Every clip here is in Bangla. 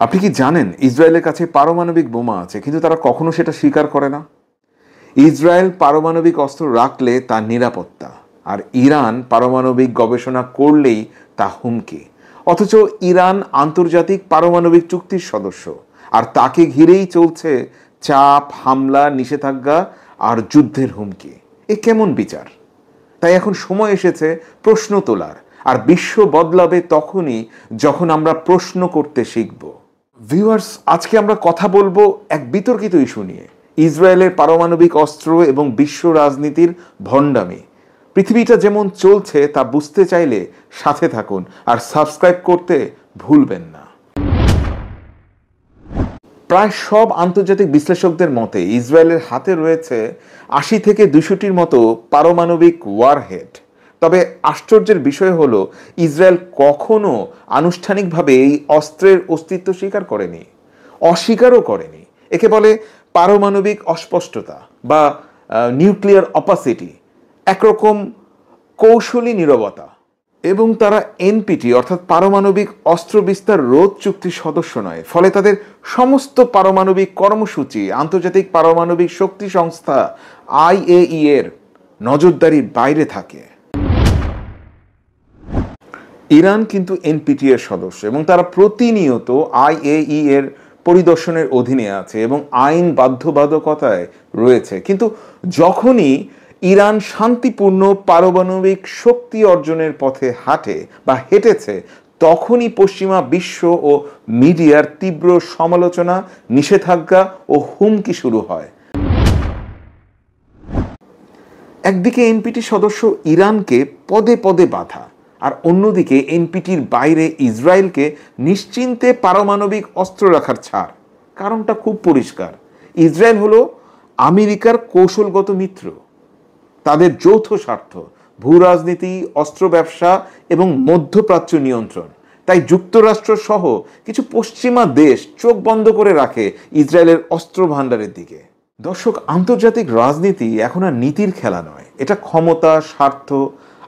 আপনি কি জানেন ইসরায়েলের কাছে পারমাণবিক বোমা আছে, কিন্তু তারা কখনো সেটা স্বীকার করে না। ইসরায়েল পারমাণবিক অস্ত্র রাখলে তার নিরাপত্তা, আর ইরান পারমাণবিক গবেষণা করলেই তা হুমকি। অথচ ইরান আন্তর্জাতিক পারমাণবিক চুক্তির সদস্য, আর তাকে ঘিরেই চলছে চাপ, হামলা, নিষেধাজ্ঞা আর যুদ্ধের হুমকি। এ কেমন বিচার? তাই এখন সময় এসেছে প্রশ্ন তোলার, আর বিশ্ব বদলাবে তখনই যখন আমরা প্রশ্ন করতে শিখব। ভিউয়ার্স, আজকে আমরা কথা বলবো এক বিতর্কিত ইস্যু নিয়ে, ইসরায়েলের পারমাণবিক অস্ত্র এবং বিশ্ব রাজনীতির ভণ্ডামি। পৃথিবীটা যেমন চলছে তা বুঝতে চাইলে সাথে থাকুন, আর সাবস্ক্রাইব করতে ভুলবেন না। প্রায় সব আন্তর্জাতিক বিশ্লেষকদের মতে ইসরায়েলের হাতে রয়েছে ৮০ থেকে ২০০টির মতো পারমাণবিক ওয়ারহেড। তবে আশ্চর্যের বিষয় হলো, ইসরায়েল কখনো আনুষ্ঠানিকভাবে এই অস্ত্রের অস্তিত্ব স্বীকার করেনি, অস্বীকারও করেনি। একে বলে পারমাণবিক অস্পষ্টতা বা নিউক্লিয়ার অপাসিটি, একরকম কৌশলী নীরবতা। এবং তারা এনপিটি অর্থাৎ পারমাণবিক অস্ত্র বিস্তার রোধ চুক্তির সদস্য নয়, ফলে তাদের সমস্ত পারমাণবিক কর্মসূচি আন্তর্জাতিক পারমাণবিক শক্তি সংস্থা IAEA এর নজরদারির বাইরে থাকে। ইরান কিন্তু এনপিটি এর সদস্য এবং তারা প্রতিনিয়ত IAEA এর পরিদর্শনের অধীনে আছে এবং আইন বাধ্যবাধকতায় রয়েছে। কিন্তু যখনই ইরান শান্তিপূর্ণ পারমাণবিক শক্তি অর্জনের পথে হাঁটে বা হেঁটেছে, তখনই পশ্চিমা বিশ্ব ও মিডিয়ার তীব্র সমালোচনা, নিষেধাজ্ঞা ও হুমকি শুরু হয়। একদিকে এনপিটি সদস্য ইরানকে পদে পদে বাধা, আর অন্যদিকে এনপিটির বাইরে ইসরায়েলকে নিশ্চিন্তে পারমাণবিক অস্ত্র রাখার ছাড়। কারণটা খুব পরিষ্কার, ইসরায়েল হলো আমেরিকার কৌশলগত মিত্র। তাদের যৌথ স্বার্থ ভূ রাজনীতি, অস্ত্র ব্যবসা এবং মধ্যপ্রাচ্য নিয়ন্ত্রণ। তাই যুক্তরাষ্ট্র সহ কিছু পশ্চিমা দেশ চোখ বন্ধ করে রাখে ইসরায়েলের অস্ত্র ভাণ্ডারের দিকে। দর্শক, আন্তর্জাতিক রাজনীতি এখন আর নীতির খেলা নয়, এটা ক্ষমতা, স্বার্থ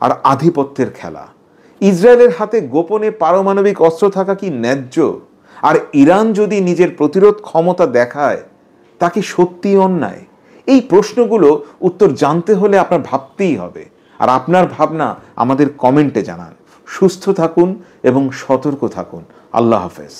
আর আধিপত্যের খেলা। ইসরায়েলের হাতে গোপনে পারমাণবিক অস্ত্র থাকা কি ন্যায্য? আর ইরান যদি নিজের প্রতিরোধ ক্ষমতা দেখায়, তা কি সত্যি অন্যায়? এই প্রশ্নগুলো উত্তর জানতে হলে আপনার ভাবতেই হবে, আর আপনার ভাবনা আমাদের কমেন্টে জানান। সুস্থ থাকুন এবং সতর্ক থাকুন। আল্লাহ হাফেজ।